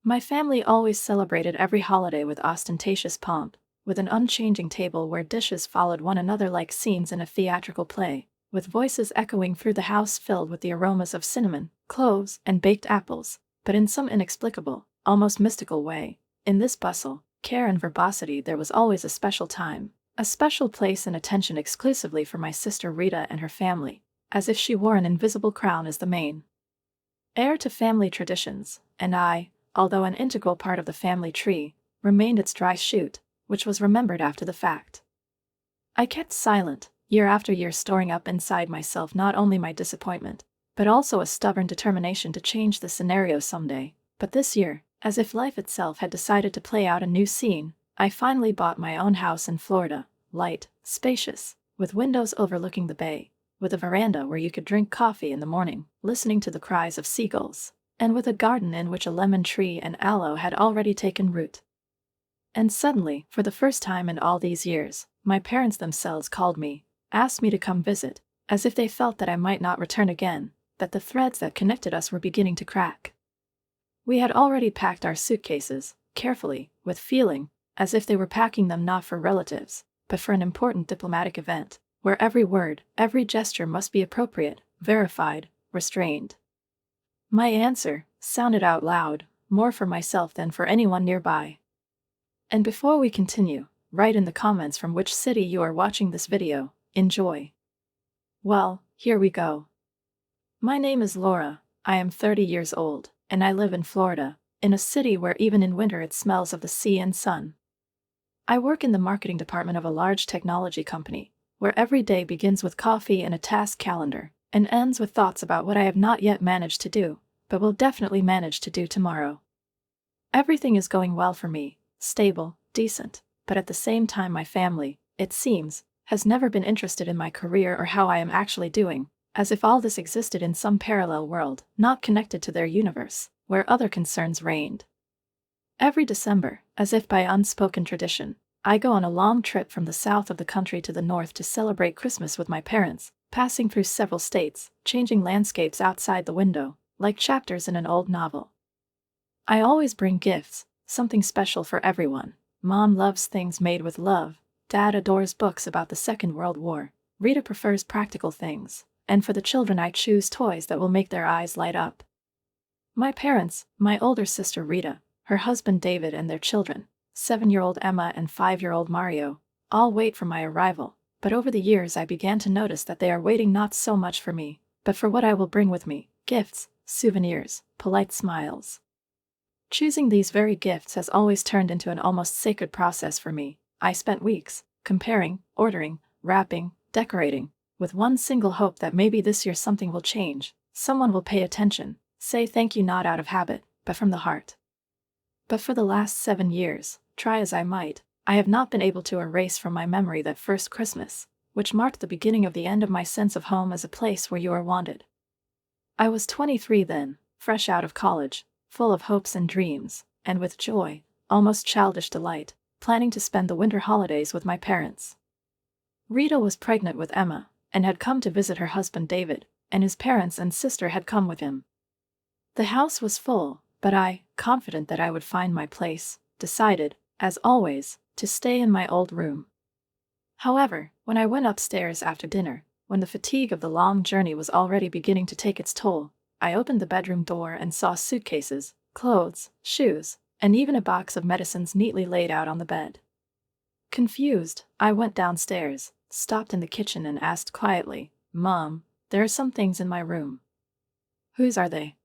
My family always celebrated every holiday with ostentatious pomp, with an unchanging table where dishes followed one another like scenes in a theatrical play, with voices echoing through the house filled with the aromas of cinnamon, cloves, and baked apples. But in some inexplicable, almost mystical way, in this bustle, care and verbosity there was always a special time, a special place and attention exclusively for my sister Rita and her family, as if she wore an invisible crown as the main heir to family traditions, and I, although an integral part of the family tree, remained its dry shoot, which was remembered after the fact. I kept silent, year after year, storing up inside myself not only my disappointment, but also a stubborn determination to change the scenario someday. But this year, as if life itself had decided to play out a new scene, I finally bought my own house in Florida, light, spacious, with windows overlooking the bay, with a veranda where you could drink coffee in the morning, listening to the cries of seagulls, and with a garden in which a lemon tree and aloe had already taken root. And suddenly, for the first time in all these years, my parents themselves called me, asked me to come visit, as if they felt that I might not return again, that the threads that connected us were beginning to crack. We had already packed our suitcases, carefully, with feeling, as if they were packing them not for relatives, but for an important diplomatic event, where every word, every gesture must be appropriate, verified, restrained. My answer sounded out loud, more for myself than for anyone nearby. And before we continue, write in the comments from which city you are watching this video. Enjoy. Well, here we go. My name is Laura, I am 30 years old, and I live in Florida, in a city where even in winter it smells of the sea and sun. I work in the marketing department of a large technology company, where every day begins with coffee and a task calendar, and ends with thoughts about what I have not yet managed to do, but will definitely manage to do tomorrow. Everything is going well for me, stable, decent, but at the same time my family, it seems, has never been interested in my career or how I am actually doing, as if all this existed in some parallel world, not connected to their universe, where other concerns reigned. Every December, as if by unspoken tradition, I go on a long trip from the south of the country to the north to celebrate Christmas with my parents, passing through several states, changing landscapes outside the window, like chapters in an old novel. I always bring gifts, something special for everyone. Mom loves things made with love, Dad adores books about the Second World War, Rita prefers practical things, and for the children I choose toys that will make their eyes light up. My parents, my older sister Rita, her husband David and their children, 7-year-old Emma and 5-year-old Mario, all wait for my arrival, but over the years I began to notice that they are waiting not so much for me, but for what I will bring with me, gifts, souvenirs, polite smiles. Choosing these very gifts has always turned into an almost sacred process for me. I spent weeks, comparing, ordering, wrapping, decorating, with one single hope that maybe this year something will change, someone will pay attention, say thank you not out of habit, but from the heart. But for the last 7 years, try as I might, I have not been able to erase from my memory that first Christmas, which marked the beginning of the end of my sense of home as a place where you are wanted. I was 23 then, fresh out of college, full of hopes and dreams, and with joy, almost childish delight, planning to spend the winter holidays with my parents. Rita was pregnant with Emma, and had come to visit her husband David, and his parents and sister had come with him. The house was full, but I, confident that I would find my place, decided, as always, to stay in my old room. However, when I went upstairs after dinner, when the fatigue of the long journey was already beginning to take its toll, I opened the bedroom door and saw suitcases, clothes, shoes, and even a box of medicines neatly laid out on the bed. Confused, I went downstairs, stopped in the kitchen and asked quietly, "Mom, there are some things in my room. Whose are they?"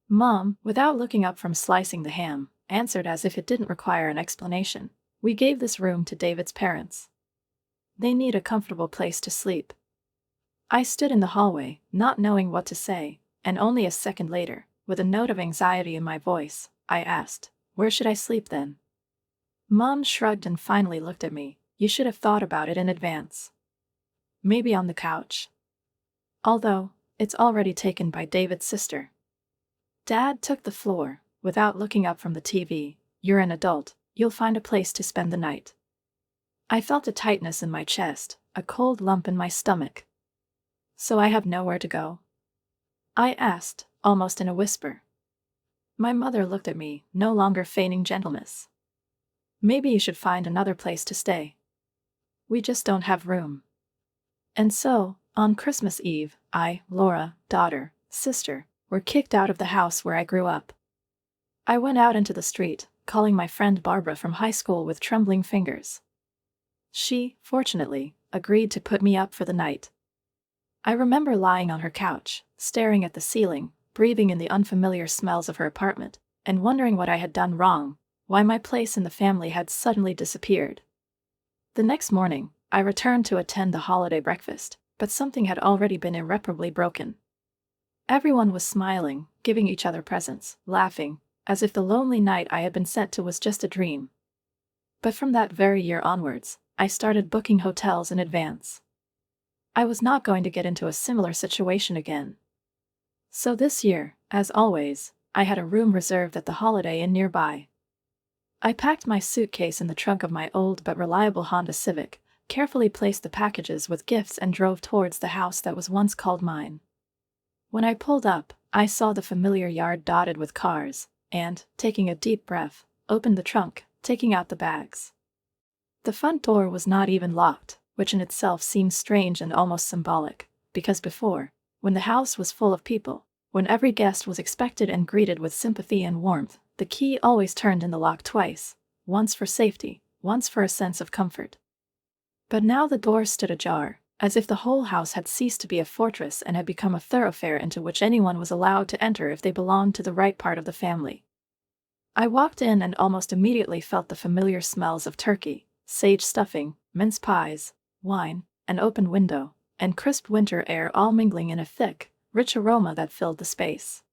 Mom, without looking up from slicing the ham, answered as if it didn't require an explanation, "We gave this room to David's parents. They need a comfortable place to sleep." I stood in the hallway, not knowing what to say, and only a second later, with a note of anxiety in my voice, I asked, "Where should I sleep then?" Mom shrugged and finally looked at me. "You should have thought about it in advance. Maybe on the couch. Although, it's already taken by David's sister." Dad took the floor, without looking up from the TV. "You're an adult, you'll find a place to spend the night." I felt a tightness in my chest, a cold lump in my stomach. "So I have nowhere to go?" I asked, almost in a whisper. My mother looked at me, no longer feigning gentleness. Maybe you should find another place to stay. We just don't have room. And so, on Christmas Eve, I, Laura, daughter, sister, were kicked out of the house where I grew up. I went out into the street, calling my friend Barbara from high school with trembling fingers. She, fortunately, agreed to put me up for the night. I remember lying on her couch, staring at the ceiling, breathing in the unfamiliar smells of her apartment, and wondering what I had done wrong, why my place in the family had suddenly disappeared. The next morning, I returned to attend the holiday breakfast, but something had already been irreparably broken. Everyone was smiling, giving each other presents, laughing, as if the lonely night I had been sent to was just a dream. But from that very year onwards, I started booking hotels in advance. I was not going to get into a similar situation again. So this year, as always, I had a room reserved at the Holiday Inn nearby. I packed my suitcase in the trunk of my old but reliable Honda Civic, carefully placed the packages with gifts and drove towards the house that was once called mine. When I pulled up, I saw the familiar yard dotted with cars, and, taking a deep breath, opened the trunk, taking out the bags. The front door was not even locked, which in itself seemed strange and almost symbolic, because before, when the house was full of people, when every guest was expected and greeted with sympathy and warmth, the key always turned in the lock twice, once for safety, once for a sense of comfort. But now the door stood ajar, as if the whole house had ceased to be a fortress and had become a thoroughfare into which anyone was allowed to enter if they belonged to the right part of the family. I walked in and almost immediately felt the familiar smells of turkey, sage stuffing, mince pies, wine, an open window, and crisp winter air all mingling in a thick, rich aroma that filled the space.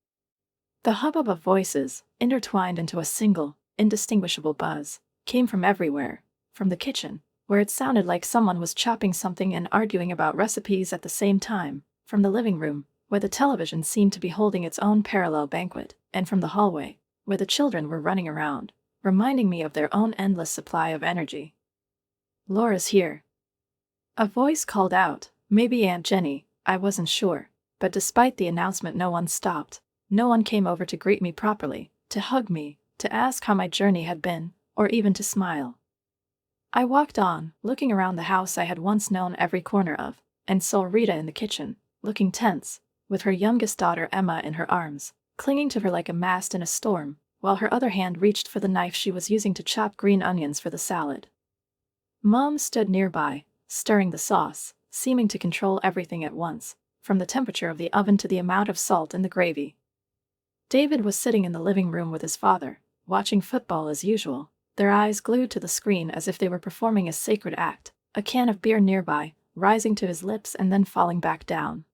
The hubbub of voices, intertwined into a single, indistinguishable buzz, came from everywhere, from the kitchen, where it sounded like someone was chopping something and arguing about recipes at the same time, from the living room, where the television seemed to be holding its own parallel banquet, and from the hallway, where the children were running around, reminding me of their own endless supply of energy. "Laura's here." A voice called out, maybe Aunt Jenny, I wasn't sure, but despite the announcement no one stopped. No one came over to greet me properly, to hug me, to ask how my journey had been, or even to smile. I walked on, looking around the house I had once known every corner of, and saw Rita in the kitchen, looking tense, with her youngest daughter Emma in her arms, clinging to her like a mast in a storm, while her other hand reached for the knife she was using to chop green onions for the salad. Mom stood nearby, stirring the sauce, seeming to control everything at once, from the temperature of the oven to the amount of salt in the gravy. David was sitting in the living room with his father, watching football as usual, their eyes glued to the screen as if they were performing a sacred act, a can of beer nearby, rising to his lips and then falling back down.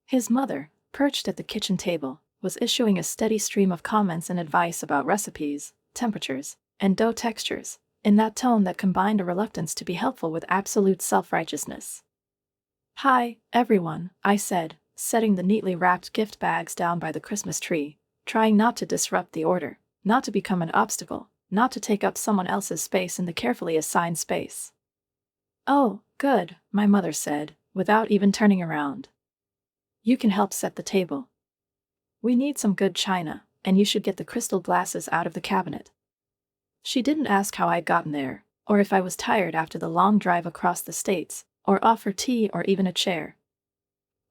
His mother, perched at the kitchen table, was issuing a steady stream of comments and advice about recipes, temperatures, and dough textures, in that tone that combined a reluctance to be helpful with absolute self-righteousness. "Hi, everyone," I said, setting the neatly wrapped gift bags down by the Christmas tree, trying not to disrupt the order, not to become an obstacle, not to take up someone else's space in the carefully assigned space. "Oh, good," my mother said, without even turning around. "You can help set the table. We need some good china, and you should get the crystal glasses out of the cabinet." She didn't ask how I'd gotten there, or if I was tired after the long drive across the states, or offer tea or even a chair.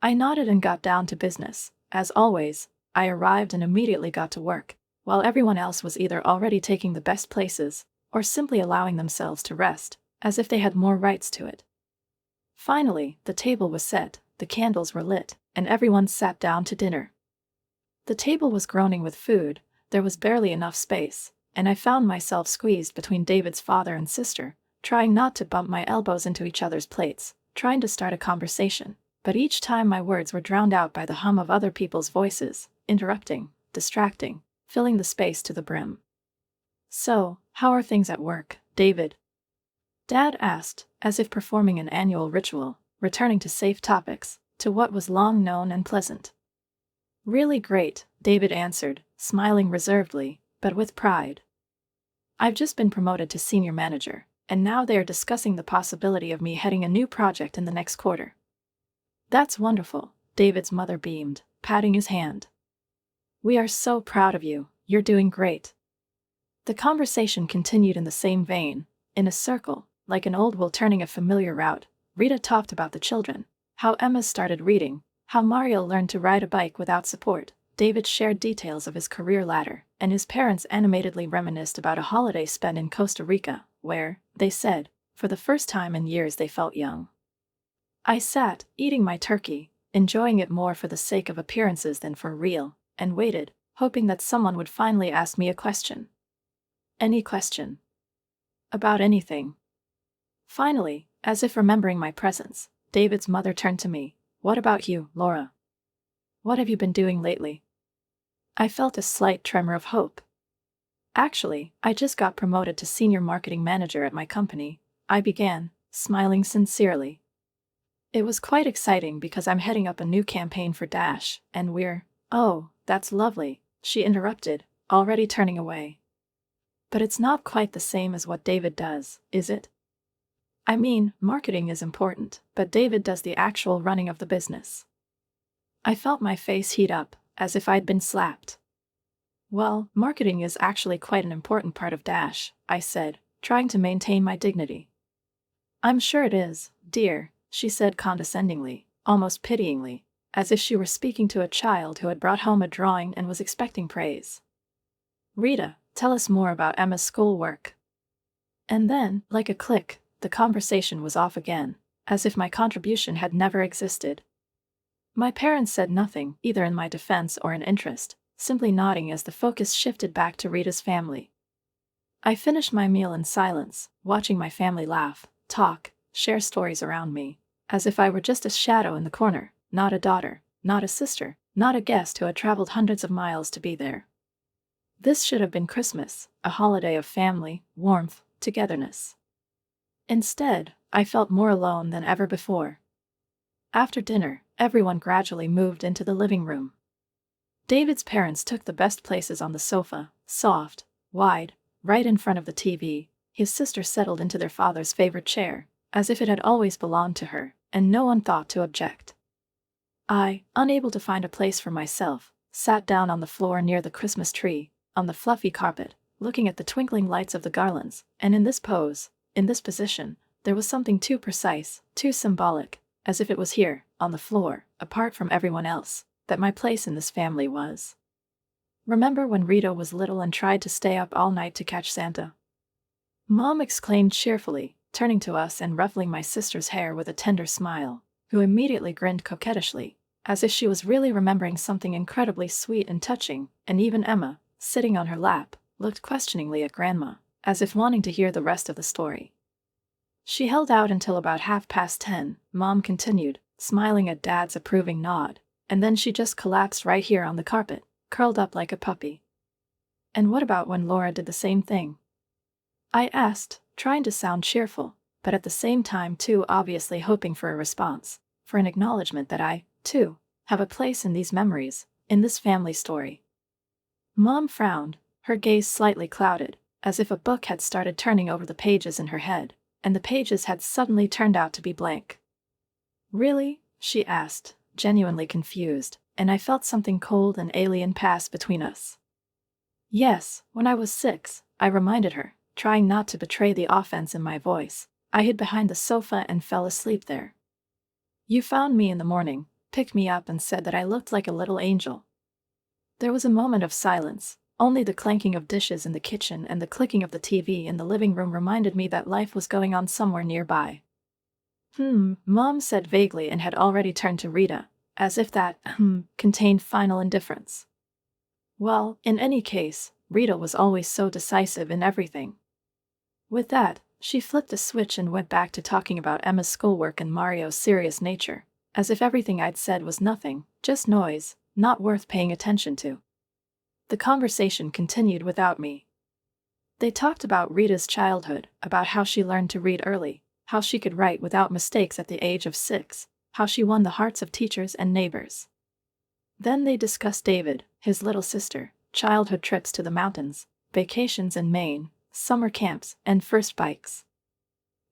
I nodded and got down to business. As always, I arrived and immediately got to work, while everyone else was either already taking the best places, or simply allowing themselves to rest, as if they had more rights to it. Finally, the table was set, the candles were lit, and everyone sat down to dinner. The table was groaning with food, there was barely enough space, and I found myself squeezed between David's father and sister, trying not to bump my elbows into each other's plates, trying to start a conversation, but each time my words were drowned out by the hum of other people's voices, interrupting, distracting, filling the space to the brim. "So, how are things at work, David?" Dad asked, as if performing an annual ritual, returning to safe topics, to what was long known and pleasant. "Really great," David answered, smiling reservedly, but with pride. "I've just been promoted to senior manager, and now they are discussing the possibility of me heading a new project in the next quarter." "That's wonderful," David's mother beamed, patting his hand. "We are so proud of you," You're doing great." The conversation continued in the same vein, in a circle, like an old will turning a familiar route. Rita talked about the children, how Emma started reading, how Mario learned to ride a bike without support. David shared details of his career ladder, and his parents animatedly reminisced about a holiday spent in Costa Rica, where, they said, for the first time in years they felt young. I sat, eating my turkey, enjoying it more for the sake of appearances than for real, and waited, hoping that someone would finally ask me a question. Any question. About anything. Finally, as if remembering my presence, David's mother turned to me. "What about you, Laura? What have you been doing lately?" I felt a slight tremor of hope. "Actually, I just got promoted to senior marketing manager at my company," I began, smiling sincerely. "It was quite exciting because I'm heading up a new campaign for Dash, and we're—" "Oh, that's lovely," she interrupted, already turning away. "But it's not quite the same as what David does, is it? I mean, marketing is important, but David does the actual running of the business." I felt my face heat up, as if I'd been slapped. "Well, marketing is actually quite an important part of Dash," I said, trying to maintain my dignity. "I'm sure it is, dear," she said condescendingly, almost pityingly, as if she were speaking to a child who had brought home a drawing and was expecting praise. "Rita, tell us more about Emma's schoolwork." And then, like a click, the conversation was off again, as if my contribution had never existed. My parents said nothing, either in my defense or in interest, simply nodding as the focus shifted back to Rita's family. I finished my meal in silence, watching my family laugh, talk, share stories around me, as if I were just a shadow in the corner, not a daughter, not a sister, not a guest who had traveled hundreds of miles to be there. This should have been Christmas, a holiday of family, warmth, togetherness. Instead, I felt more alone than ever before. After dinner, everyone gradually moved into the living room. David's parents took the best places on the sofa, soft, wide, right in front of the TV. His sister settled into their father's favorite chair, as if it had always belonged to her, and no one thought to object. I, unable to find a place for myself, sat down on the floor near the Christmas tree, on the fluffy carpet, looking at the twinkling lights of the garlands, and in this pose, in this position, there was something too precise, too symbolic, as if it was here, on the floor, apart from everyone else, that my place in this family was. "Remember when Rita was little and tried to stay up all night to catch Santa?" Mom exclaimed cheerfully, turning to us and ruffling my sister's hair with a tender smile, who immediately grinned coquettishly, as if she was really remembering something incredibly sweet and touching, and even Emma, sitting on her lap, looked questioningly at Grandma, as if wanting to hear the rest of the story. "She held out until about 10:30, Mom continued, smiling at Dad's approving nod, and then she just collapsed right here on the carpet, curled up like a puppy." "And what about when Laura did the same thing?" I asked, trying to sound cheerful, but at the same time too obviously hoping for a response, for an acknowledgement that I, too, have a place in these memories, in this family story. Mom frowned, her gaze slightly clouded, as if a book had started turning over the pages in her head, and the pages had suddenly turned out to be blank. "Really?" she asked, genuinely confused, and I felt something cold and alien pass between us. "Yes, when I was 6, I reminded her, trying not to betray the offense in my voice. I hid behind the sofa and fell asleep there. You found me in the morning, picked me up and said that I looked like a little angel." There was a moment of silence. Only the clanking of dishes in the kitchen and the clicking of the TV in the living room reminded me that life was going on somewhere nearby. Mom said vaguely and had already turned to Rita, as if that contained final indifference. Well, in any case, Rita was always so decisive in everything. With that, she flipped a switch and went back to talking about Emma's schoolwork and Mario's serious nature, as if everything I'd said was nothing, just noise, not worth paying attention to. The conversation continued without me. They talked about Rita's childhood, about how she learned to read early, how she could write without mistakes at the age of 6, how she won the hearts of teachers and neighbors. Then they discussed David, his little sister, childhood trips to the mountains, vacations in Maine, summer camps, and first bikes.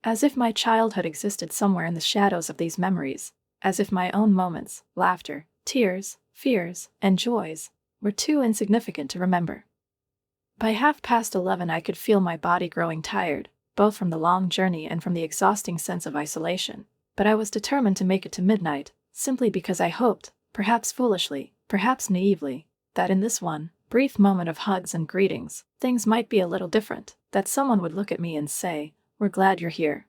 As if my childhood existed somewhere in the shadows of these memories, as if my own moments, laughter, tears, fears, and joys, were too insignificant to remember. By 11:30, I could feel my body growing tired, both from the long journey and from the exhausting sense of isolation. But I was determined to make it to midnight, simply because I hoped, perhaps foolishly, perhaps naively, that in this one brief moment of hugs and greetings, things might be a little different, that someone would look at me and say, "We're glad you're here."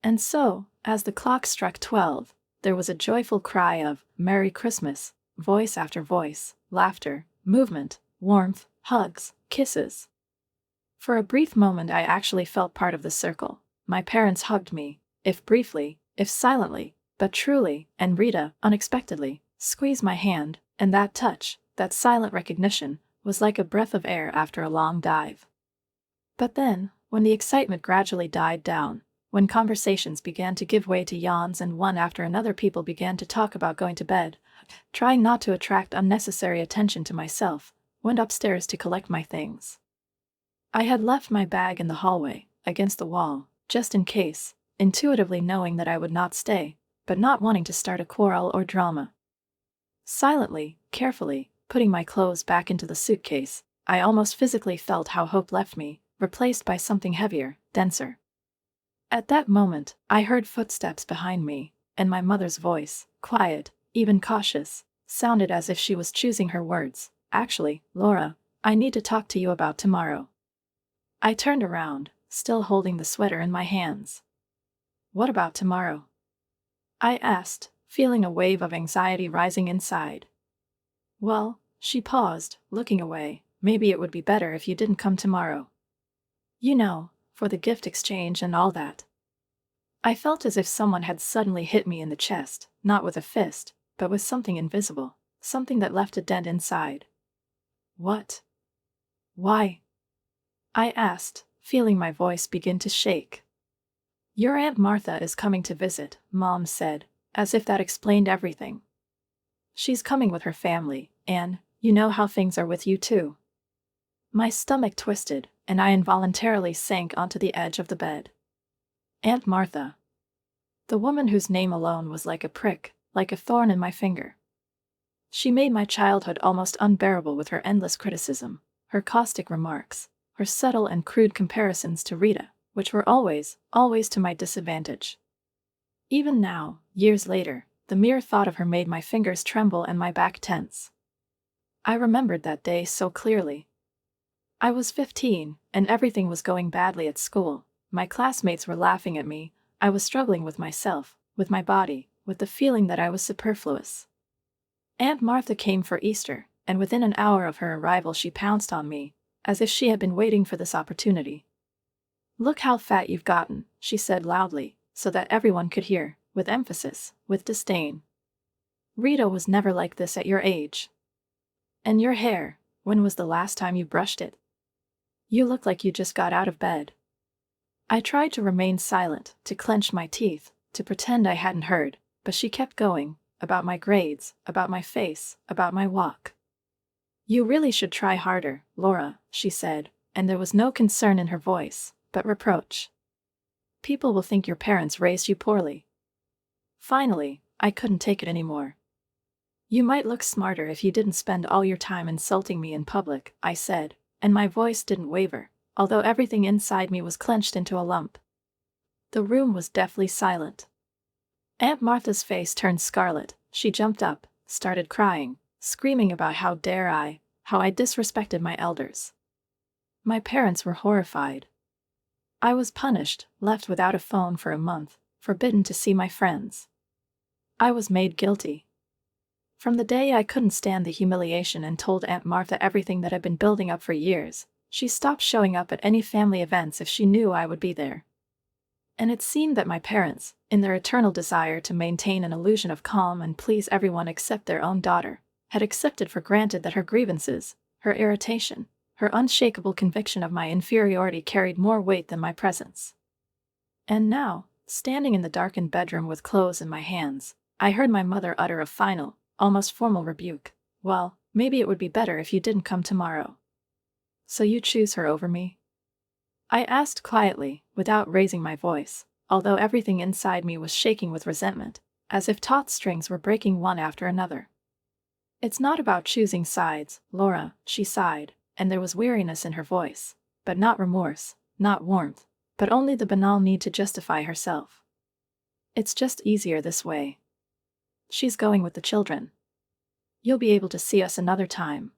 And so, as the clock struck 12, there was a joyful cry of "Merry Christmas," voice after voice, laughter, movement, warmth, hugs, kisses. For a brief moment I actually felt part of the circle. My parents hugged me, if briefly, if silently, but truly, and Rita, unexpectedly, squeezed my hand, and that touch, that silent recognition, was like a breath of air after a long dive. But then, when the excitement gradually died down, when conversations began to give way to yawns and one after another people began to talk about going to bed, trying not to attract unnecessary attention to myself, went upstairs to collect my things. I had left my bag in the hallway, against the wall, just in case, intuitively knowing that I would not stay, but not wanting to start a quarrel or drama. Silently, carefully, putting my clothes back into the suitcase, I almost physically felt how hope left me, replaced by something heavier, denser. At that moment, I heard footsteps behind me, and my mother's voice, quiet, even cautious, sounded as if she was choosing her words. "Actually, Laura, I need to talk to you about tomorrow." I turned around, still holding the sweater in my hands. "What about tomorrow?" I asked, feeling a wave of anxiety rising inside. "Well," she paused, looking away, "maybe it would be better if you didn't come tomorrow. You know, for the gift exchange and all that." I felt as if someone had suddenly hit me in the chest, not with a fist, but with something invisible, something that left a dent inside. "What? Why?" I asked, feeling my voice begin to shake. "Your Aunt Martha is coming to visit," Mom said, as if that explained everything. "She's coming with her family, and you know how things are with you too." My stomach twisted, and I involuntarily sank onto the edge of the bed. Aunt Martha. The woman whose name alone was like a prick, like a thorn in my finger. She made my childhood almost unbearable with her endless criticism, her caustic remarks, her subtle and crude comparisons to Rita, which were always, always to my disadvantage. Even now, years later, the mere thought of her made my fingers tremble and my back tense. I remembered that day so clearly. I was 15, and everything was going badly at school. My classmates were laughing at me. I was struggling with myself, with my body, with the feeling that I was superfluous. Aunt Martha came for Easter, and within an hour of her arrival she pounced on me, as if she had been waiting for this opportunity. "Look how fat you've gotten," she said loudly, so that everyone could hear, with emphasis, with disdain. "Rita was never like this at your age. And your hair, when was the last time you brushed it? You look like you just got out of bed." I tried to remain silent, to clench my teeth, to pretend I hadn't heard, but she kept going, about my grades, about my face, about my walk. "You really should try harder, Laura," she said, and there was no concern in her voice, but reproach. "People will think your parents raised you poorly." Finally, I couldn't take it anymore. "You might look smarter if you didn't spend all your time insulting me in public," I said, and my voice didn't waver, although everything inside me was clenched into a lump. The room was deathly silent. Aunt Martha's face turned scarlet. She jumped up, started crying, screaming about how I disrespected my elders. My parents were horrified. I was punished, left without a phone for a month, forbidden to see my friends. I was made guilty. From the day I couldn't stand the humiliation and told Aunt Martha everything that had been building up for years, she stopped showing up at any family events if she knew I would be there. And it seemed that my parents, in their eternal desire to maintain an illusion of calm and please everyone except their own daughter, had accepted for granted that her grievances, her irritation, her unshakable conviction of my inferiority carried more weight than my presence. And now, standing in the darkened bedroom with clothes in my hands, I heard my mother utter a final, almost formal rebuke. "Well, maybe it would be better if you didn't come tomorrow." "So you choose her over me?" I asked quietly, without raising my voice, although everything inside me was shaking with resentment, as if taut strings were breaking one after another. "It's not about choosing sides, Laura," she sighed. and there was weariness in her voice, but not remorse, not warmth, but only the banal need to justify herself. It's just easier this way. She's going with the children. You'll be able to see us another time.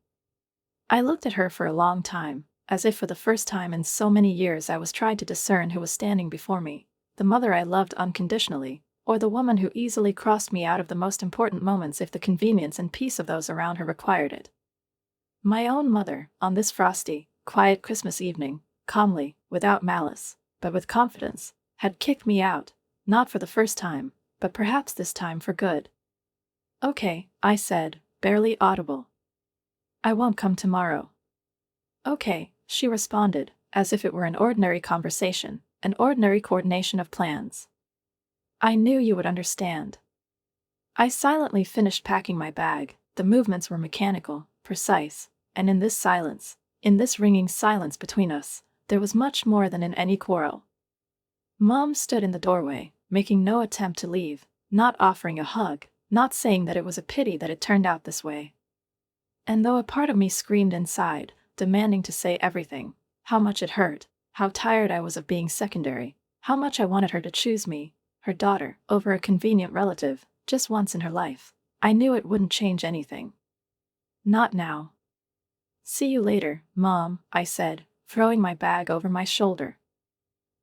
I looked at her for a long time, as if for the first time in so many years I was trying to discern who was standing before me, the mother I loved unconditionally, or the woman who easily crossed me out of the most important moments if the convenience and peace of those around her required it. My own mother, on this frosty, quiet Christmas evening, calmly, without malice, but with confidence, had kicked me out, not for the first time, but perhaps this time for good. "Okay," I said, barely audible. "I won't come tomorrow." "Okay," she responded, as if it were an ordinary conversation, an ordinary coordination of plans. "I knew you would understand." I silently finished packing my bag. The movements were mechanical, precise, and in this silence, in this ringing silence between us, there was much more than in any quarrel. Mom stood in the doorway, making no attempt to leave, not offering a hug, not saying that it was a pity that it turned out this way. And though a part of me screamed inside, demanding to say everything, how much it hurt, how tired I was of being secondary, how much I wanted her to choose me, her daughter, over a convenient relative, just once in her life, I knew it wouldn't change anything. Not now. "See you later, Mom," I said, throwing my bag over my shoulder.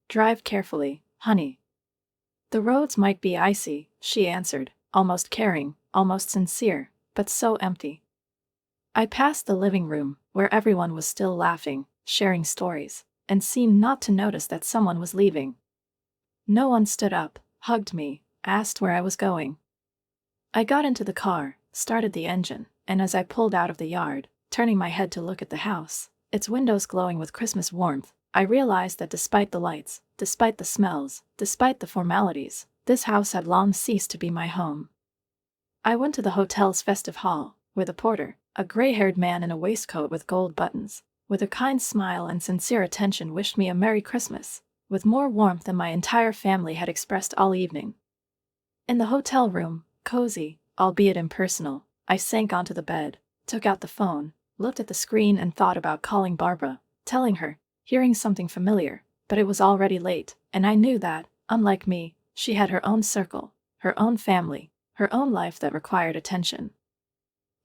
"Drive carefully, honey." "The roads might be icy," she answered, almost caring, almost sincere, but so empty. I passed the living room, where everyone was still laughing, sharing stories, and seemed not to notice that someone was leaving. No one stood up, hugged me, asked where I was going. I got into the car, started the engine, and as I pulled out of the yard, turning my head to look at the house, its windows glowing with Christmas warmth, I realized that despite the lights, despite the smells, despite the formalities, this house had long ceased to be my home. I went to the hotel's festive hall, where the porter, a gray-haired man in a waistcoat with gold buttons, with a kind smile and sincere attention wished me a Merry Christmas, with more warmth than my entire family had expressed all evening. In the hotel room, cozy, albeit impersonal, I sank onto the bed, took out the phone, looked at the screen and thought about calling Barbara, telling her, hearing something familiar, but it was already late, and I knew that, unlike me, she had her own circle, her own family, her own life that required attention.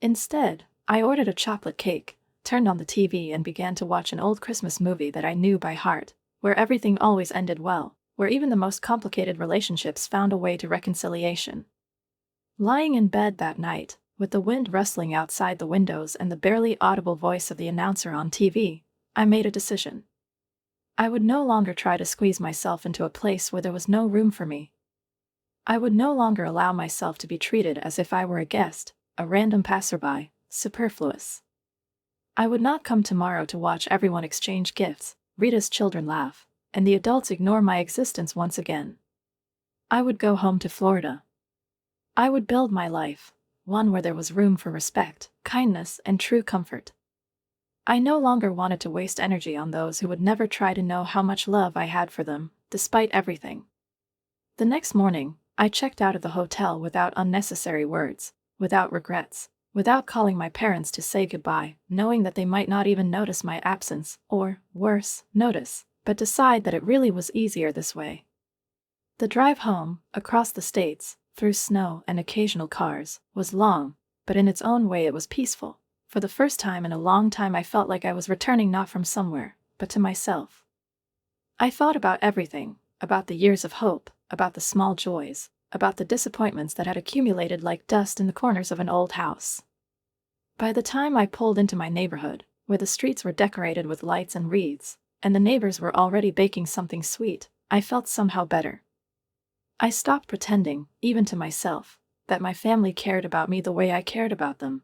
Instead, I ordered a chocolate cake, turned on the TV and began to watch an old Christmas movie that I knew by heart, where everything always ended well, where even the most complicated relationships found a way to reconciliation. Lying in bed that night, with the wind rustling outside the windows and the barely audible voice of the announcer on TV, I made a decision. I would no longer try to squeeze myself into a place where there was no room for me. I would no longer allow myself to be treated as if I were a guest, a random passerby, superfluous. I would not come tomorrow to watch everyone exchange gifts, Rita's children laugh, and the adults ignore my existence once again. I would go home to Florida. I would build my life, one where there was room for respect, kindness, and true comfort. I no longer wanted to waste energy on those who would never try to know how much love I had for them, despite everything. The next morning, I checked out of the hotel without unnecessary words, without regrets, without calling my parents to say goodbye, knowing that they might not even notice my absence, or, worse, notice, but decide that it really was easier this way. The drive home, across the states, through snow and occasional cars, was long, but in its own way it was peaceful. For the first time in a long time I felt like I was returning not from somewhere, but to myself. I thought about everything, about the years of hope, about the small joys, about the disappointments that had accumulated like dust in the corners of an old house. By the time I pulled into my neighborhood, where the streets were decorated with lights and wreaths, and the neighbors were already baking something sweet, I felt somehow better. I stopped pretending, even to myself, that my family cared about me the way I cared about them.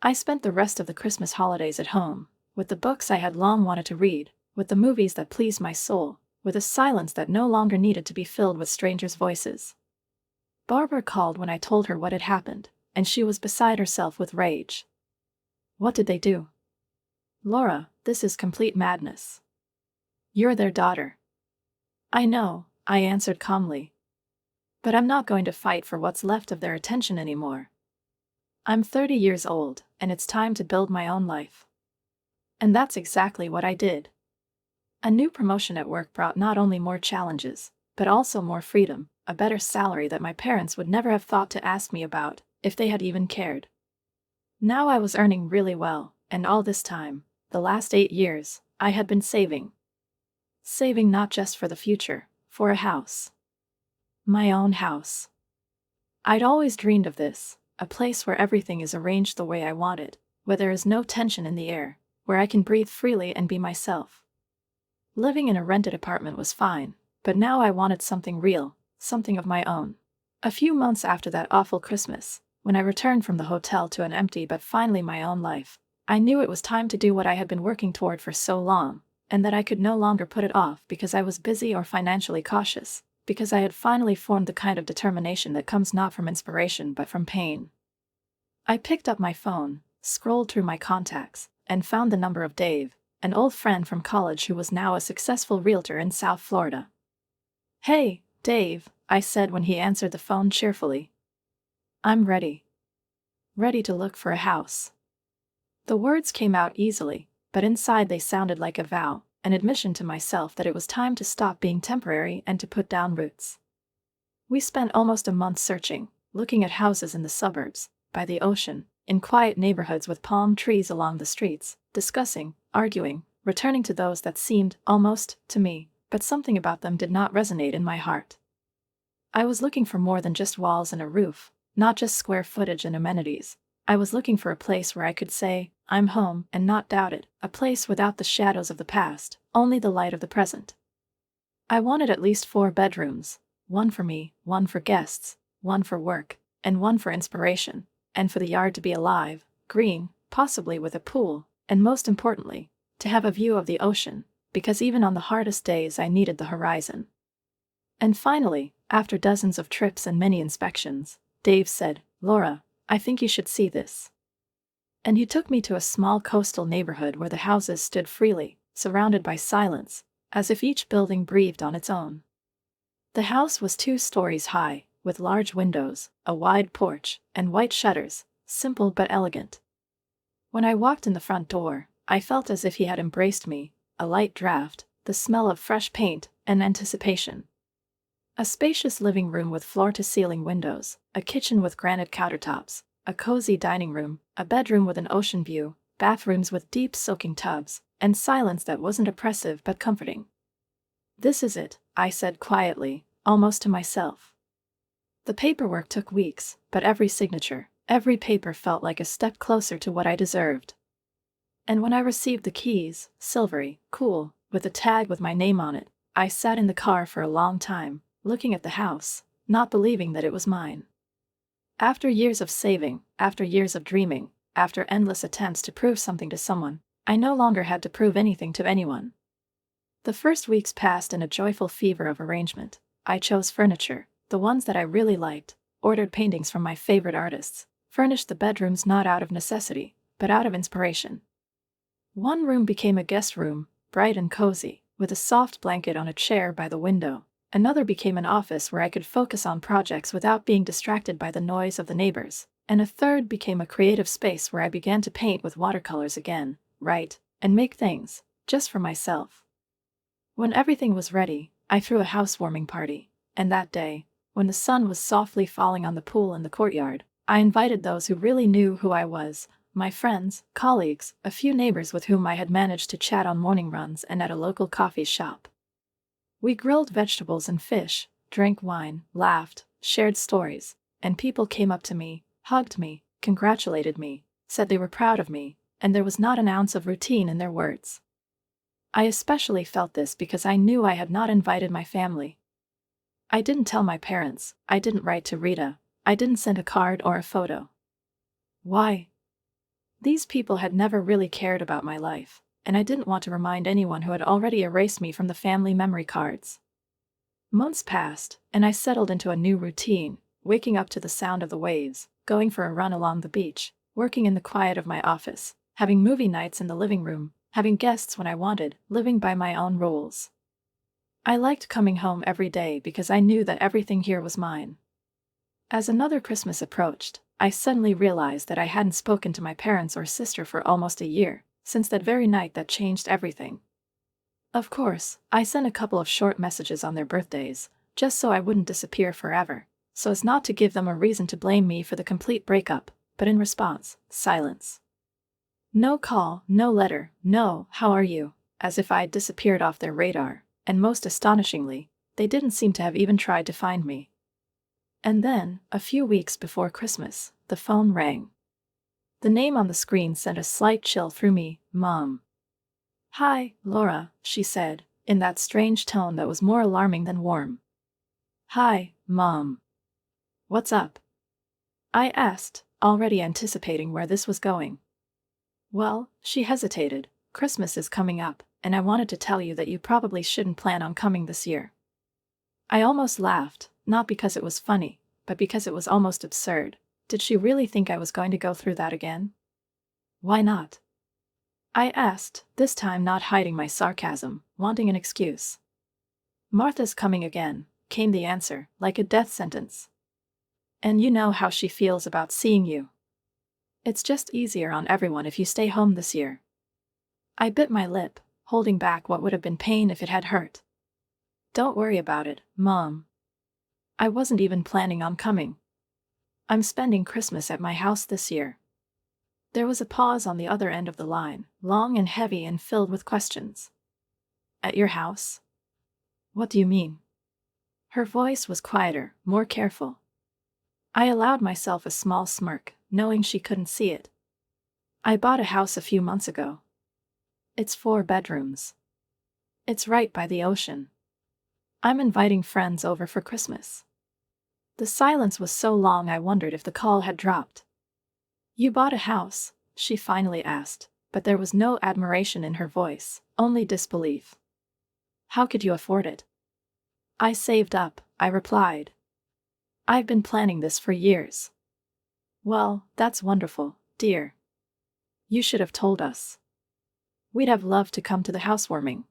I spent the rest of the Christmas holidays at home, with the books I had long wanted to read, with the movies that pleased my soul, with a silence that no longer needed to be filled with strangers' voices. Barbara called when I told her what had happened, and she was beside herself with rage. "What did they do?" "Laura, this is complete madness. You're their daughter." "I know," I answered calmly. "But I'm not going to fight for what's left of their attention anymore. I'm 30 years old, and it's time to build my own life." And that's exactly what I did. A new promotion at work brought not only more challenges, but also more freedom, a better salary that my parents would never have thought to ask me about, if they had even cared. Now I was earning really well, and all this time, the last 8 years, I had been saving. Saving not just for the future, for a house. My own house. I'd always dreamed of this, a place where everything is arranged the way I want it, where there is no tension in the air, where I can breathe freely and be myself. Living in a rented apartment was fine, but now I wanted something real, something of my own. A few months after that awful Christmas, when I returned from the hotel to an empty but finally my own life, I knew it was time to do what I had been working toward for so long, and that I could no longer put it off because I was busy or financially cautious, because I had finally formed the kind of determination that comes not from inspiration but from pain. I picked up my phone, scrolled through my contacts, and found the number of Dave, an old friend from college who was now a successful realtor in South Florida. "Hey, Dave," I said when he answered the phone cheerfully. "I'm ready. Ready to look for a house." The words came out easily, but inside they sounded like a vow, an admission to myself that it was time to stop being temporary and to put down roots. We spent almost a month searching, looking at houses in the suburbs, by the ocean, in quiet neighborhoods with palm trees along the streets, discussing, arguing, returning to those that seemed, almost, to me, but something about them did not resonate in my heart. I was looking for more than just walls and a roof, not just square footage and amenities. I was looking for a place where I could say, "I'm home," and not doubt it, a place without the shadows of the past, only the light of the present. I wanted at least 4 bedrooms, one for me, one for guests, one for work, and one for inspiration, and for the yard to be alive, green, possibly with a pool, and most importantly, to have a view of the ocean, because even on the hardest days I needed the horizon. And finally, after dozens of trips and many inspections, Dave said, "Laura, I think you should see this." And he took me to a small coastal neighborhood where the houses stood freely, surrounded by silence, as if each building breathed on its own. The house was 2 stories high, with large windows, a wide porch, and white shutters, simple but elegant. When I walked in the front door, I felt as if he had embraced me, a light draft, the smell of fresh paint, and anticipation. A spacious living room with floor-to-ceiling windows, a kitchen with granite countertops, a cozy dining room, a bedroom with an ocean view, bathrooms with deep soaking tubs, and silence that wasn't oppressive but comforting. "This is it," I said quietly, almost to myself. The paperwork took weeks, but every signature, every paper felt like a step closer to what I deserved. And when I received the keys, silvery, cool, with a tag with my name on it, I sat in the car for a long time, looking at the house, not believing that it was mine. After years of saving, after years of dreaming, after endless attempts to prove something to someone, I no longer had to prove anything to anyone. The first weeks passed in a joyful fever of arrangement. I chose furniture, the ones that I really liked, ordered paintings from my favorite artists, furnished the bedrooms not out of necessity, but out of inspiration. One room became a guest room, bright and cozy, with a soft blanket on a chair by the window. Another became an office where I could focus on projects without being distracted by the noise of the neighbors, and a third became a creative space where I began to paint with watercolors again, write, and make things, just for myself. When everything was ready, I threw a housewarming party, and that day, when the sun was softly falling on the pool in the courtyard, I invited those who really knew who I was, my friends, colleagues, a few neighbors with whom I had managed to chat on morning runs and at a local coffee shop. We grilled vegetables and fish, drank wine, laughed, shared stories, and people came up to me, hugged me, congratulated me, said they were proud of me, and there was not an ounce of routine in their words. I especially felt this because I knew I had not invited my family. I didn't tell my parents, I didn't write to Rita, I didn't send a card or a photo. Why? These people had never really cared about my life, and I didn't want to remind anyone who had already erased me from the family memory cards. Months passed, and I settled into a new routine, waking up to the sound of the waves, going for a run along the beach, working in the quiet of my office, having movie nights in the living room, having guests when I wanted, living by my own rules. I liked coming home every day because I knew that everything here was mine. As another Christmas approached, I suddenly realized that I hadn't spoken to my parents or sister for almost a year, Since that very night that changed everything. Of course, I sent a couple of short messages on their birthdays, just so I wouldn't disappear forever, so as not to give them a reason to blame me for the complete breakup, but in response, silence. No call, no letter, no, how are you, as if I'd disappeared off their radar, and most astonishingly, they didn't seem to have even tried to find me. And then, a few weeks before Christmas, the phone rang. The name on the screen sent a slight chill through me, Mom. "Hi, Laura," she said, in that strange tone that was more alarming than warm. "Hi, Mom. What's up?" I asked, already anticipating where this was going. "Well," she hesitated, "Christmas is coming up, and I wanted to tell you that you probably shouldn't plan on coming this year." I almost laughed, not because it was funny, but because it was almost absurd. Did she really think I was going to go through that again? "Why not?" I asked, this time not hiding my sarcasm, wanting an excuse. "Martha's coming again," came the answer, like a death sentence. "And you know how she feels about seeing you. It's just easier on everyone if you stay home this year." I bit my lip, holding back what would have been pain if it had hurt. "Don't worry about it, Mom. I wasn't even planning on coming. I'm spending Christmas at my house this year." There was a pause on the other end of the line, long and heavy and filled with questions. "At your house? What do you mean?" Her voice was quieter, more careful. I allowed myself a small smirk, knowing she couldn't see it. "I bought a house a few months ago. It's 4 bedrooms. It's right by the ocean. I'm inviting friends over for Christmas." The silence was so long I wondered if the call had dropped. "You bought a house?" she finally asked, but there was no admiration in her voice, only disbelief. "How could you afford it?" "I saved up," I replied. "I've been planning this for years." "Well, that's wonderful, dear. You should have told us. We'd have loved to come to the housewarming."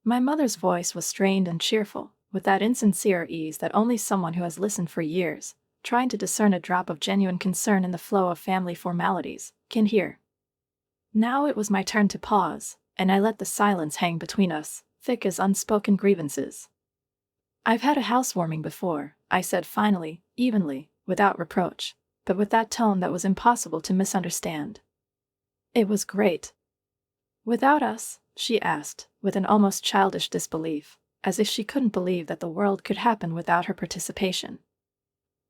My mother's voice was strained and cheerful, with that insincere ease that only someone who has listened for years, trying to discern a drop of genuine concern in the flow of family formalities, can hear. Now it was my turn to pause, and I let the silence hang between us, thick as unspoken grievances. "I've had a housewarming before," I said finally, evenly, without reproach, but with that tone that was impossible to misunderstand. "It was great." "Without us?" she asked, with an almost childish disbelief, as if she couldn't believe that the world could happen without her participation.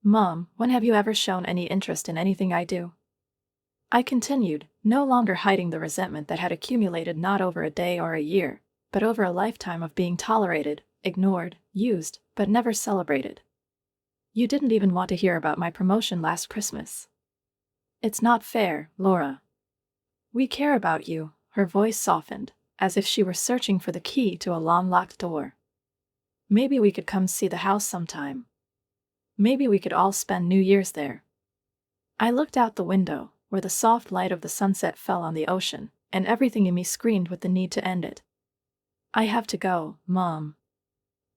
"Mom, when have you ever shown any interest in anything I do?" I continued, no longer hiding the resentment that had accumulated not over a day or a year, but over a lifetime of being tolerated, ignored, used, but never celebrated. "You didn't even want to hear about my promotion last Christmas." "It's not fair, Laura. We care about you." Her voice softened, as if she were searching for the key to a long-locked door. "Maybe we could come see the house sometime. Maybe we could all spend New Year's there." I looked out the window, where the soft light of the sunset fell on the ocean, and everything in me screamed with the need to end it. "I have to go, Mom.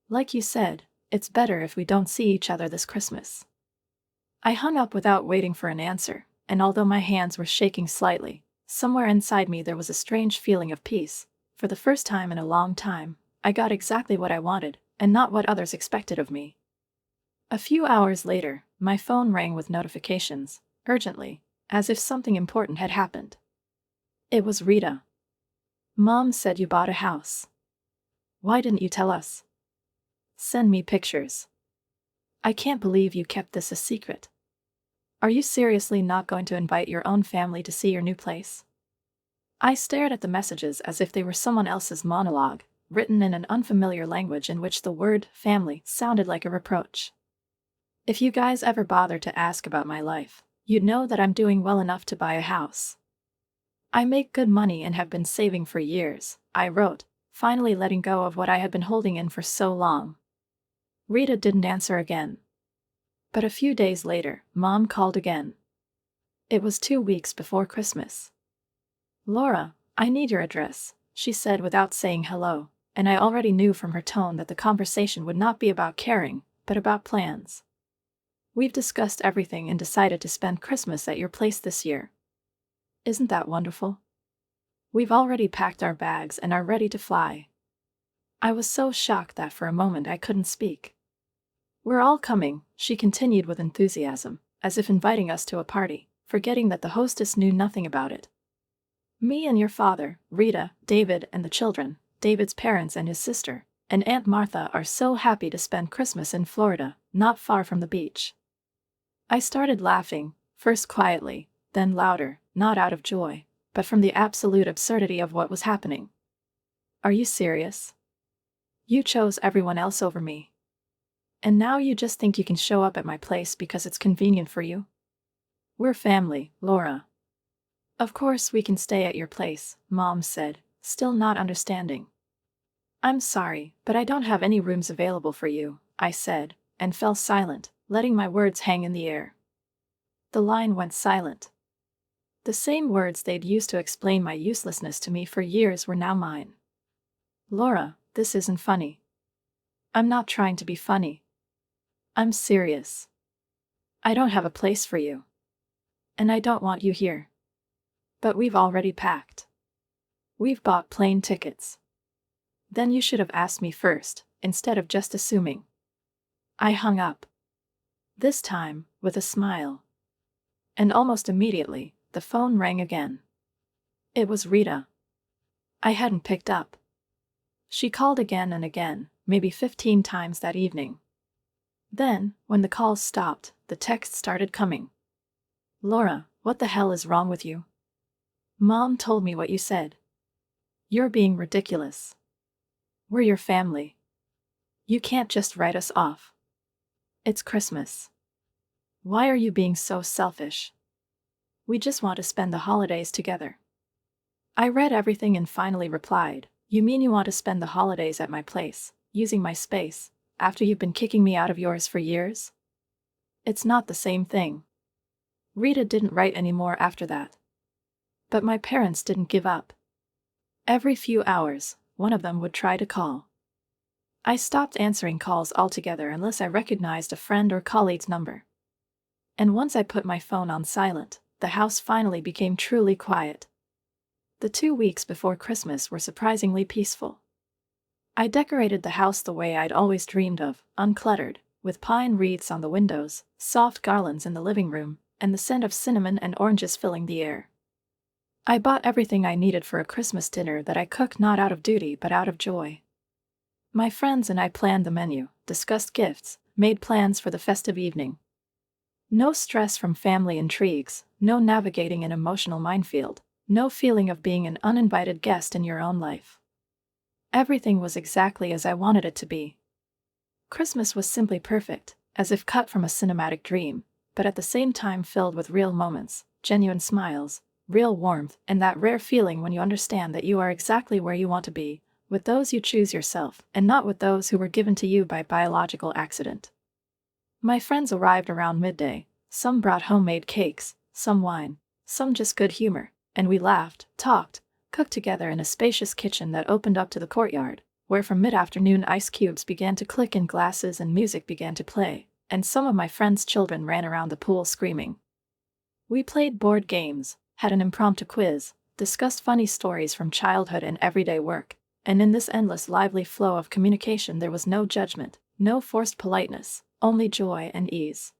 Like you said, it's better if we don't see each other this Christmas." I hung up without waiting for an answer, and although my hands were shaking slightly, somewhere inside me there was a strange feeling of peace. For the first time in a long time, I got exactly what I wanted, and not what others expected of me. A few hours later, my phone rang with notifications, urgently, as if something important had happened. It was Rita. "Mom said you bought a house. Why didn't you tell us? Send me pictures. I can't believe you kept this a secret. Are you seriously not going to invite your own family to see your new place?" I stared at the messages as if they were someone else's monologue, written in an unfamiliar language in which the word family sounded like a reproach. "If you guys ever bother to ask about my life, you'd know that I'm doing well enough to buy a house. I make good money and have been saving for years," I wrote, finally letting go of what I had been holding in for so long. Rita didn't answer again. But a few days later, Mom called again. It was 2 weeks before Christmas. "Laura, I need your address," she said without saying hello, and I already knew from her tone that the conversation would not be about caring, but about plans. "We've discussed everything and decided to spend Christmas at your place this year. Isn't that wonderful?" We've already packed our bags and are ready to fly. I was so shocked that for a moment I couldn't speak. We're all coming, she continued with enthusiasm, as if inviting us to a party, forgetting that the hostess knew nothing about it. Me and your father, Rita, David, and the children, David's parents and his sister, and Aunt Martha are so happy to spend Christmas in Florida, not far from the beach. I started laughing, first quietly, then louder, not out of joy, but from the absolute absurdity of what was happening. Are you serious? You chose everyone else over me. And now you just think you can show up at my place because it's convenient for you? We're family, Laura. Of course we can stay at your place, Mom said, still not understanding. I'm sorry, but I don't have any rooms available for you, I said, and fell silent, letting my words hang in the air. The line went silent. The same words they'd used to explain my uselessness to me for years were now mine. Laura, this isn't funny. I'm not trying to be funny. I'm serious. I don't have a place for you. And I don't want you here. But we've already packed. We've bought plane tickets. Then you should have asked me first, instead of just assuming. I hung up. This time, with a smile. And almost immediately, the phone rang again. It was Rita. I hadn't picked up. She called again and again, maybe 15 times that evening. Then, when the calls stopped, the texts started coming. Laura, what the hell is wrong with you? Mom told me what you said. You're being ridiculous. We're your family. You can't just write us off. It's Christmas. Why are you being so selfish? We just want to spend the holidays together. I read everything and finally replied, you mean you want to spend the holidays at my place, using my space, after you've been kicking me out of yours for years? It's not the same thing. Rita didn't write any more after that. But my parents didn't give up. Every few hours, one of them would try to call. I stopped answering calls altogether unless I recognized a friend or colleague's number. And once I put my phone on silent, the house finally became truly quiet. The 2 weeks before Christmas were surprisingly peaceful. I decorated the house the way I'd always dreamed of, uncluttered, with pine wreaths on the windows, soft garlands in the living room, and the scent of cinnamon and oranges filling the air. I bought everything I needed for a Christmas dinner that I cooked not out of duty but out of joy. My friends and I planned the menu, discussed gifts, made plans for the festive evening. No stress from family intrigues, no navigating an emotional minefield, no feeling of being an uninvited guest in your own life. Everything was exactly as I wanted it to be. Christmas was simply perfect, as if cut from a cinematic dream, but at the same time filled with real moments, genuine smiles, real warmth, and that rare feeling when you understand that you are exactly where you want to be, with those you choose yourself, and not with those who were given to you by biological accident. My friends arrived around midday. Some brought homemade cakes, some wine, some just good humor, and we laughed, talked, cooked together in a spacious kitchen that opened up to the courtyard, where from mid-afternoon ice cubes began to click in glasses and music began to play, and some of my friends' children ran around the pool screaming. We played board games, had an impromptu quiz, discussed funny stories from childhood and everyday work, and in this endless lively flow of communication there was no judgment, no forced politeness, only joy and ease.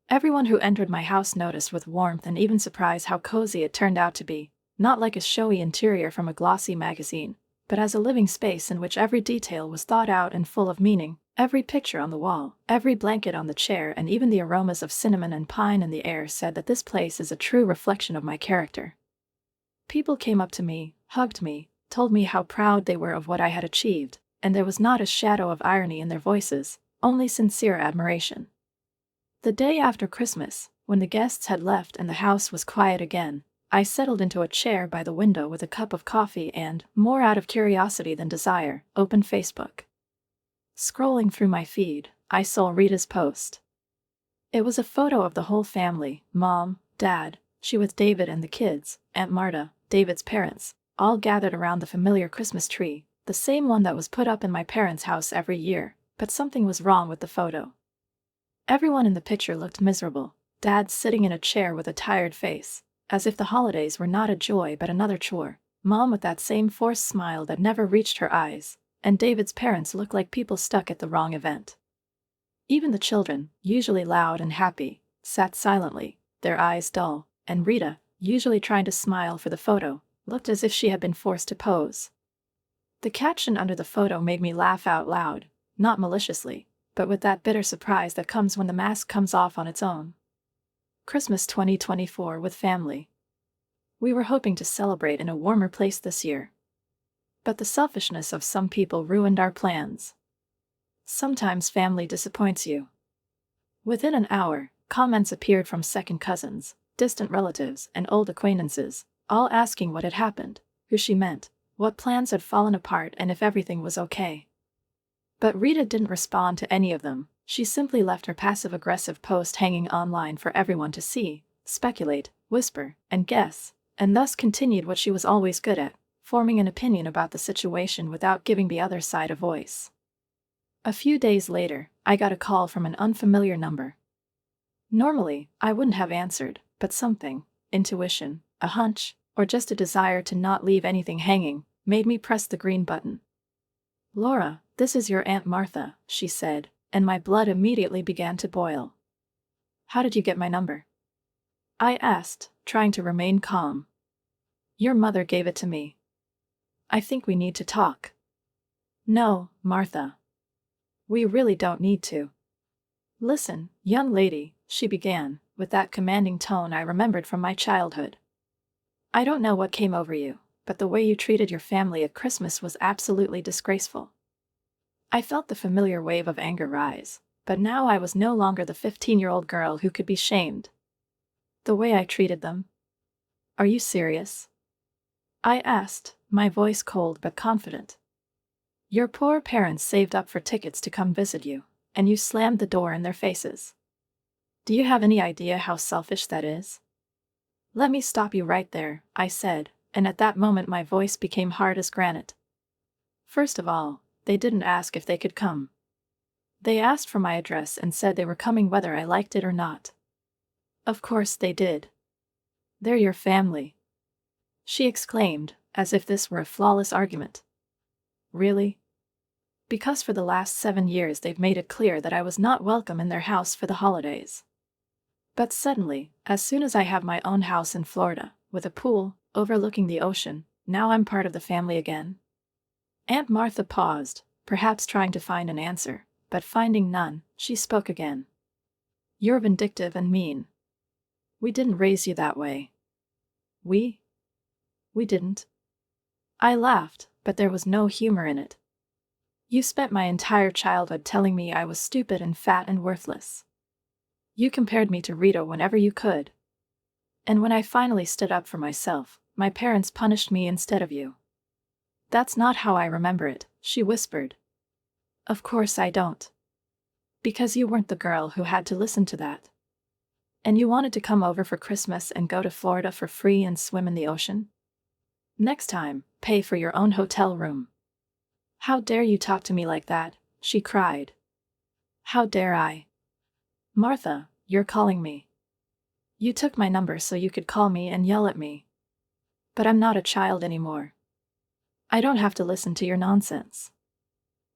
Everyone who entered my house noticed with warmth and even surprise how cozy it turned out to be, not like a showy interior from a glossy magazine, but as a living space in which every detail was thought out and full of meaning, every picture on the wall, every blanket on the chair, and even the aromas of cinnamon and pine in the air said that this place is a true reflection of my character. People came up to me, hugged me, told me how proud they were of what I had achieved, and there was not a shadow of irony in their voices, only sincere admiration. The day after Christmas, when the guests had left and the house was quiet again, I settled into a chair by the window with a cup of coffee and, more out of curiosity than desire, opened Facebook. Scrolling through my feed, I saw Rita's post. It was a photo of the whole family, Mom, Dad, she with David and the kids, Aunt Marta, David's parents, all gathered around the familiar Christmas tree, the same one that was put up in my parents' house every year, but something was wrong with the photo. Everyone in the picture looked miserable, Dad sitting in a chair with a tired face, as if the holidays were not a joy but another chore, Mom with that same forced smile that never reached her eyes, and David's parents looked like people stuck at the wrong event. Even the children, usually loud and happy, sat silently, their eyes dull, and Rita, usually trying to smile for the photo, looked as if she had been forced to pose. The caption under the photo made me laugh out loud, not maliciously, but with that bitter surprise that comes when the mask comes off on its own. Christmas 2024 with family. We were hoping to celebrate in a warmer place this year. But the selfishness of some people ruined our plans. Sometimes family disappoints you. Within an hour, comments appeared from second cousins, distant relatives, and old acquaintances, all asking what had happened, who she meant, what plans had fallen apart, and if everything was okay. But Rita didn't respond to any of them. She simply left her passive-aggressive post hanging online for everyone to see, speculate, whisper, and guess, and thus continued what she was always good at, forming an opinion about the situation without giving the other side a voice. A few days later, I got a call from an unfamiliar number. Normally, I wouldn't have answered, but something, intuition, a hunch, or just a desire to not leave anything hanging, made me press the green button. "Laura, this is your Aunt Martha," she said, and my blood immediately began to boil. "How did you get my number?" I asked, trying to remain calm. "Your mother gave it to me. I think we need to talk." "No, Martha. We really don't need to." "Listen, young lady," she began, with that commanding tone I remembered from my childhood. "I don't know what came over you, but the way you treated your family at Christmas was absolutely disgraceful." I felt the familiar wave of anger rise, but now I was no longer the 15-year-old girl who could be shamed. "The way I treated them? Are you serious?" I asked, my voice cold but confident. "Your poor parents saved up for tickets to come visit you, and you slammed the door in their faces. Do you have any idea how selfish that is?" "Let me stop you right there," I said, and at that moment my voice became hard as granite. "First of all, they didn't ask if they could come. They asked for my address and said they were coming whether I liked it or not. Of course they did. They're your family," she exclaimed, as if this were a flawless argument. "Really? Because for the last 7 years they've made it clear that I was not welcome in their house for the holidays. But suddenly, as soon as I have my own house in Florida, with a pool, overlooking the ocean, now I'm part of the family again?" Aunt Martha paused, perhaps trying to find an answer, but finding none, she spoke again. "You're vindictive and mean. We didn't raise you that way." We didn't." I laughed, but there was no humor in it. "You spent my entire childhood telling me I was stupid and fat and worthless. You compared me to Rita whenever you could. And when I finally stood up for myself, my parents punished me instead of you." "That's not how I remember it," she whispered. "Of course I don't. Because you weren't the girl who had to listen to that. And you wanted to come over for Christmas and go to Florida for free and swim in the ocean? Next time, pay for your own hotel room." "How dare you talk to me like that?" she cried. "How dare I?" "Martha, you're calling me. You took my number so you could call me and yell at me. But I'm not a child anymore. I don't have to listen to your nonsense."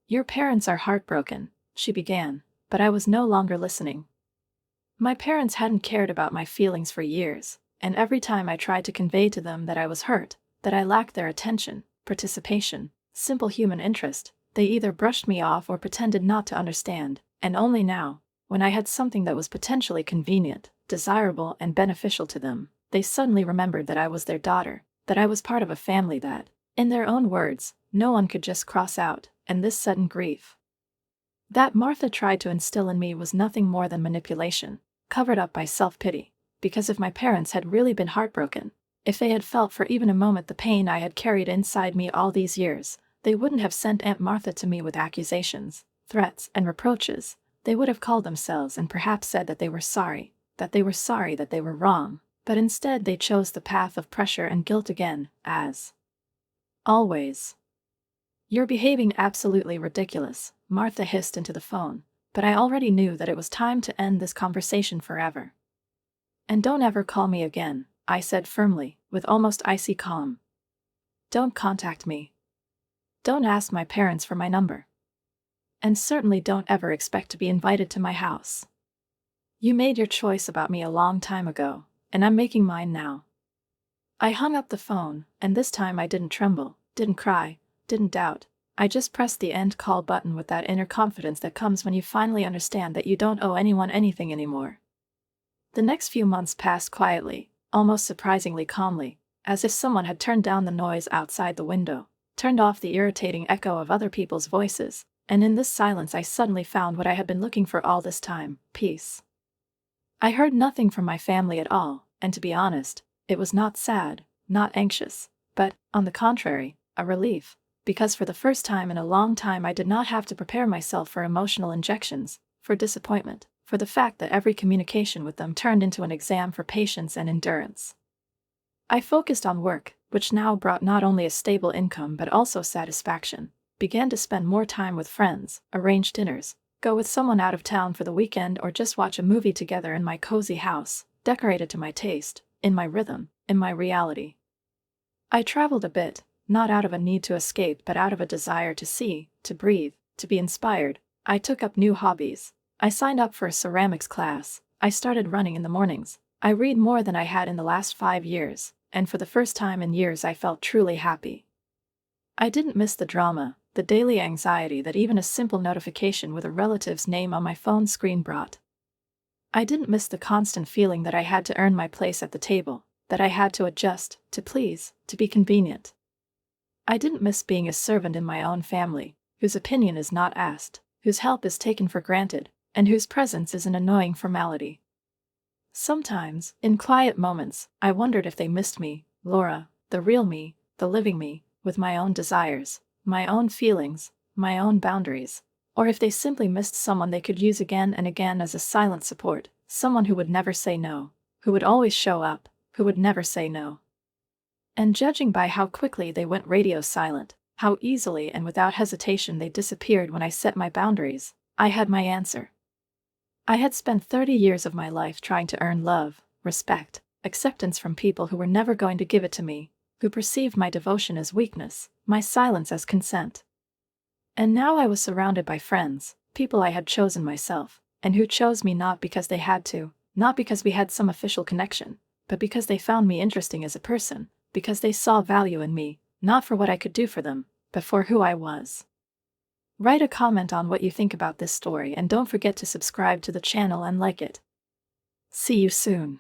"Your parents are heartbroken," she began, but I was no longer listening. My parents hadn't cared about my feelings for years, and every time I tried to convey to them that I was hurt, that I lacked their attention, participation, simple human interest, they either brushed me off or pretended not to understand, and only now, when I had something that was potentially convenient, desirable, and beneficial to them, they suddenly remembered that I was their daughter, that I was part of a family that, in their own words, no one could just cross out, and this sudden grief that Martha tried to instill in me was nothing more than manipulation, covered up by self-pity, because if my parents had really been heartbroken, if they had felt for even a moment the pain I had carried inside me all these years, they wouldn't have sent Aunt Martha to me with accusations, threats, and reproaches. They would have called themselves and perhaps said that they were sorry, that they were wrong, but instead they chose the path of pressure and guilt again, as always. "You're behaving absolutely ridiculous," Martha hissed into the phone, but I already knew that it was time to end this conversation forever. "And don't ever call me again," I said firmly, with almost icy calm. Don't contact me. Don't ask my parents for my number. And certainly don't ever expect to be invited to my house. You made your choice about me a long time ago, and I'm making mine now." I hung up the phone, and this time I didn't tremble, didn't cry, didn't doubt. I just pressed the end call button with that inner confidence that comes when you finally understand that you don't owe anyone anything anymore. The next few months passed quietly, almost surprisingly calmly, as if someone had turned down the noise outside the window, turned off the irritating echo of other people's voices, and in this silence I suddenly found what I had been looking for all this time: peace. I heard nothing from my family at all, and to be honest, it was not sad, not anxious, but, on the contrary, a relief, because for the first time in a long time I did not have to prepare myself for emotional injections, for disappointment, for the fact that every communication with them turned into an exam for patience and endurance. I focused on work, which now brought not only a stable income but also satisfaction, began to spend more time with friends, arrange dinners, go with someone out of town for the weekend, or just watch a movie together in my cozy house, decorated to my taste, in my rhythm, in my reality. I traveled a bit, not out of a need to escape but out of a desire to see, to breathe, to be inspired. I took up new hobbies. I signed up for a ceramics class. I started running in the mornings. I read more than I had in the last 5 years, and for the first time in years I felt truly happy. I didn't miss the drama, the daily anxiety that even a simple notification with a relative's name on my phone screen brought. I didn't miss the constant feeling that I had to earn my place at the table, that I had to adjust, to please, to be convenient. I didn't miss being a servant in my own family, whose opinion is not asked, whose help is taken for granted, and whose presence is an annoying formality. Sometimes, in quiet moments, I wondered if they missed me, Laura, the real me, the living me, with my own desires, my own feelings, my own boundaries, or if they simply missed someone they could use again and again as a silent support, someone who would never say no, who would always show up, who would never say no. And judging by how quickly they went radio silent, how easily and without hesitation they disappeared when I set my boundaries, I had my answer. I had spent 30 years of my life trying to earn love, respect, acceptance from people who were never going to give it to me, who perceived my devotion as weakness, my silence as consent. And now I was surrounded by friends, people I had chosen myself, and who chose me not because they had to, not because we had some official connection, but because they found me interesting as a person, because they saw value in me, not for what I could do for them, but for who I was. Write a comment on what you think about this story and don't forget to subscribe to the channel and like it. See you soon.